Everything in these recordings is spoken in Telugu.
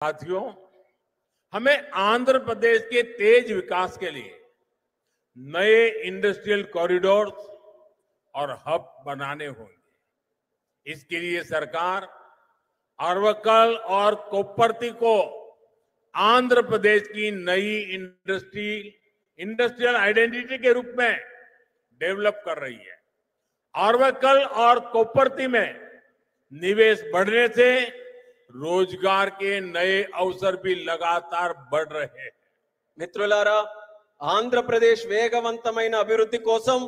साथियों, हमें आंध्र प्रदेश के तेज विकास के लिए नए इंडस्ट्रियल कॉरिडोर्स और हब बनाने होंगे। इसके लिए सरकार अरवक्कल और कोप्परती को आंध्र प्रदेश की नई इंडस्ट्रियल आइडेंटिटी के रूप में डेवलप कर रही है। अरवक्कल और कोप्परती में निवेश बढ़ने से रोजगार के नए अवसर भी लगातार बढ़ रहे हैं। మిత్రులారా, ఆంధ్రప్రదేశ్ వేగవంతమైన అభివృద్ధి కోసం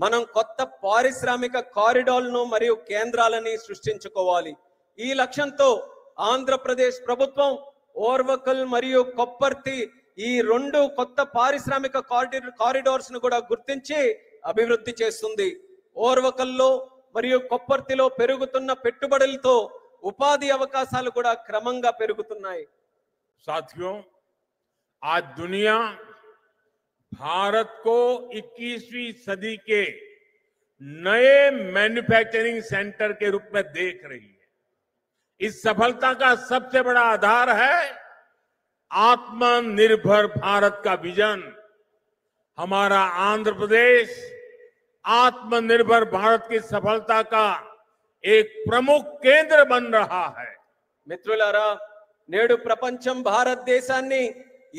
మనం కొత్త పారిశ్రామిక కారిడార్లను మరియు కేంద్రాలని సృష్టించుకోవాలి. ఈ లక్ష్యంతో ఆంధ్రప్రదేశ్ ప్రభుత్వం ఓర్వకల్ మరియు కొప్పర్తి ఈ రెండు కొత్త పారిశ్రామిక కారిడార్స్ ను కూడా గుర్తించి అభివృద్ధి చేస్తుంది. ఓర్వకల్లో మరియు కొప్పర్తిలో పెరుగుతున్న పెట్టుబడులతో ఉపాధి అవకాశాలు కూడా క్రమంగా పెరుగుతున్నాయి. साथियों, आज दुनिया भारत को 21वीं सदी के नए मैन्युफैक्चरिंग सेंटर के रूप में देख रही है। इस सफलता का सबसे बड़ा आधार है आत्मनिर्भर भारत का विजन। हमारा आंध्र प्रदेश आत्मनिर्भर भारत की सफलता का एक प्रमुख केंद्र बन रहा है. మిత్రులారా, నేడు ప్రపంచం భారతదేశాన్ని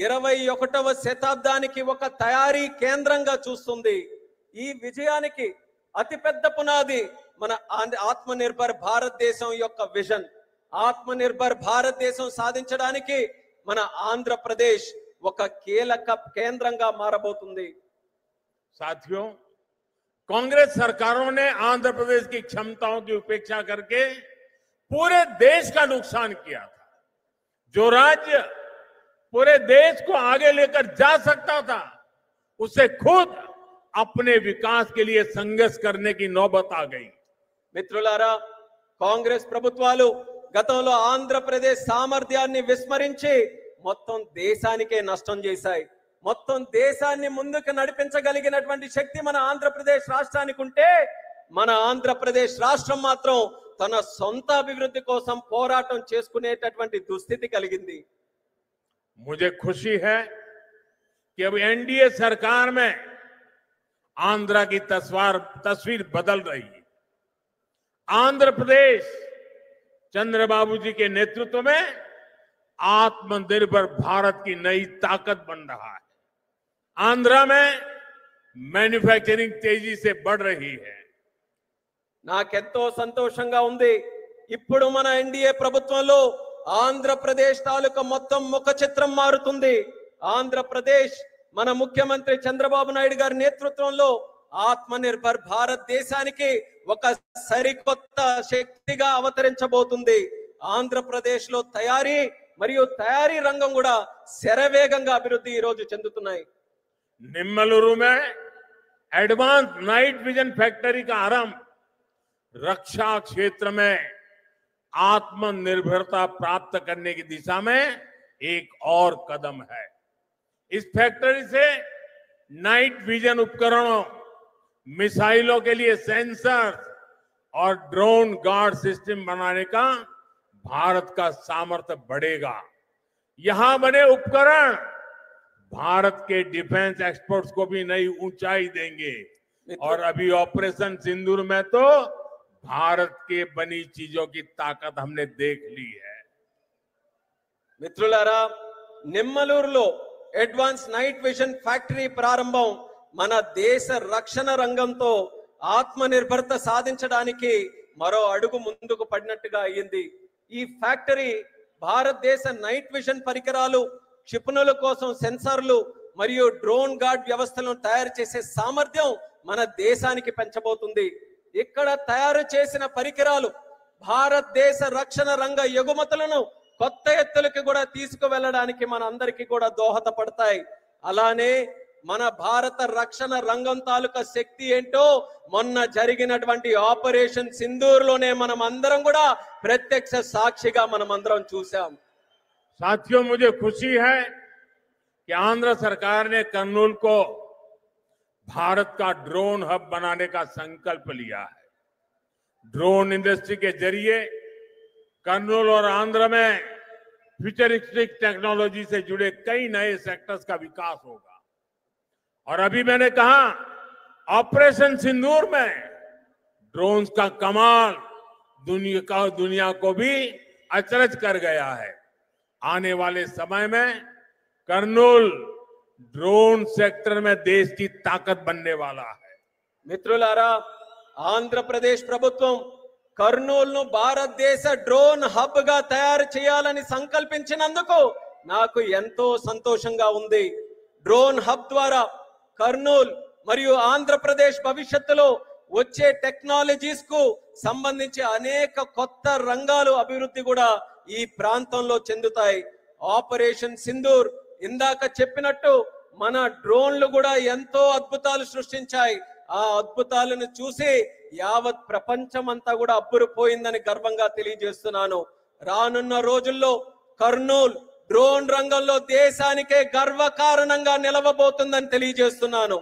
21వ శతాబ్దానికి ఒక తయారీ కేంద్రంగా చూస్తుంది. ఈ విజయానికి అతిపెద్ద పునాది మన ఆత్మనిర్భర్ భారతదేశం యొక్క విజన్. ఆత్మనిర్భర్ భారతదేశం సాధించడానికి మన ఆంధ్రప్రదేశ్ ఒక కీలక కేంద్రంగా మారబోతుంది. साथियों, कांग्रेस सरकारों ने आंध्र प्रदेश की क्षमताओं की उपेक्षा करके पूरे देश का नुकसान किया था. जो राज्य पूरे देश को आगे लेकर जा सकता था, उसे खुद अपने विकास के लिए संघर्ष करने की नौबत आ गई. మిత్రులారా, కాంగ్రెస్ ప్రభుత్వాలు గతంలో ఆంధ్రప్రదేశ్ సామర్థ్యాన్ని విస్మరించి మొత్తం దేశానికే నష్టం చేశాయి. మొత్తం దేశాన్ని ముందుకు నడిపించగలిగినటువంటి శక్తి మన ఆంధ్రప్రదేశ్ రాష్ట్రానికి ఉంటే, మన ఆంధ్రప్రదేశ్ రాష్ట్రం మాత్రం తన సొంత అభివృద్ధి కోసం పోరాటం చేసుకునేటటువంటి దుస్థితి కలిగింది. मुझे खुशी है कि अब एनडीए सरकार में आंध्र की तस्वीर बदल रही है. आंध्र प्रदेश चंद्रबाबू जी के नेतृत्व में आत्मनिर्भर भारत की नई ताकत बन रहा है. आंध्र में मैन्युफैक्चरिंग तेजी से बढ़ रही है. నాకెంతో సంతోషంగా ఉంది. ఇప్పుడు మన ఎన్డీఏ ప్రభుత్వంలో ఆంధ్రప్రదేశ్ తాలూకా మొత్తం ముఖ చిత్రం మారుతుంది. ఆంధ్రప్రదేశ్ మన ముఖ్యమంత్రి చంద్రబాబు నాయుడు గారి నేతృత్వంలో ఆత్మనిర్భర్ భారతదేశానికి ఒక సరికొత్త శక్తిగా అవతరించబోతుంది. ఆంధ్రప్రదేశ్ లో తయారీ మరియు తయారీ రంగం కూడా శరవేగంగా అభివృద్ధి ఈ రోజు చెందుతున్నాయి. निम्मलुरु में एडवांस नाइट विजन फैक्ट्री का आरंभ रक्षा क्षेत्र में आत्मनिर्भरता प्राप्त करने की दिशा में एक और कदम है. इस फैक्ट्री से नाइट विजन उपकरणों, मिसाइलों के लिए सेंसर और ड्रोन गार्ड सिस्टम बनाने का भारत का सामर्थ्य बढ़ेगा. यहां बने उपकरण भारत के डिफेंस एक्सपोर्ट्स को भी नई ऊंचाई देंगे. और अभी ऑपरेशन सिंदूर में तो भारत के बनी चीजों की ताकत हमने देख ली है. మిత్రులారా, నిమ్మలూరులో అడ్వాన్స్ నైట్ విజన్ ఫ్యాక్టరీ ప్రారంభం మన దేశ రక్షణ రంగంతో ఆత్మనిర్భరత సాధించడానికి మరో అడుగు ముందుకు పడినట్టుగా అయ్యింది. ఈ ఫ్యాక్టరీ భారతదేశ నైట్ విజన్ పరికరాలు, క్షిపణుల కోసం సెన్సార్లు మరియు డ్రోన్ గార్డ్ వ్యవస్థలను తయారు చేసే సామర్థ్యం మన దేశానికి పెంచబోతుంది. ఇక్కడ తయారు చేసిన పరికరాలు భారతదేశ రక్షణ రంగ ఎగుమతులను కొత్త ఎత్తులకు కూడా తీసుకువెళ్ళడానికి మన అందరికీ కూడా దోహదపడతాయి. అలానే మన భారత రక్షణ రంగం తాలూకా శక్తి ఏంటో మొన్న జరిగినటువంటి ఆపరేషన్ సింధూర్ లోనే మనం అందరం కూడా ప్రత్యక్ష సాక్షిగా మనం అందరం చూసాం. साथियों, मुझे खुशी है कि आंध्र सरकार ने कर्नूल को भारत का ड्रोन हब बनाने का संकल्प लिया है. ड्रोन इंडस्ट्री के जरिए कर्नूल और आंध्र में फ्यूचरिस्टिक टेक्नोलॉजी से जुड़े कई नए सेक्टर्स का विकास होगा। और अभी मैंने कहा ऑपरेशन सिंदूर में ड्रोन्स का कमाल दुनिया को भी अचरज कर गया है। आने वाले समय में कर्नूल ड्रोन सेक्टर में देश की ताकत बनने वाला है। మిత్రులారా, ఆంధ్రప్రదేశ్ ప్రభుత్వం కర్నూలును భారతదేశ డ్రోన్ హబ్ గా తయారు చేయాలని సంకల్పించినందుకు నాకు ఎంతో సంతోషంగా ఉంది. డ్రోన్ హబ్ ద్వారా కర్నూలు మరియు ఆంధ్రప్రదేశ్ భవిష్యత్తులో వచ్చే టెక్నాలజీస్ కు సంబంధించి అనేక కొత్త రంగాలు అభివృద్ధి కూడా ఈ ప్రాంతంలో చెందుతాయి. ఆపరేషన్ సింధూర్ ఇందాక చెప్పినట్టు మన డ్రోన్లు కూడా ఎంతో అద్భుతాలు సృష్టించాయి. ఆ అద్భుతాలను చూసి యావత్ ప్రపంచం అంతా కూడా అబ్బురుపోయిందని గర్వంగా తెలియజేస్తున్నాను. రానున్న రోజుల్లో కర్నూలు డ్రోన్ రంగంలో దేశానికే గర్వకారణంగా నిలవబోతుందని తెలియజేస్తున్నాను.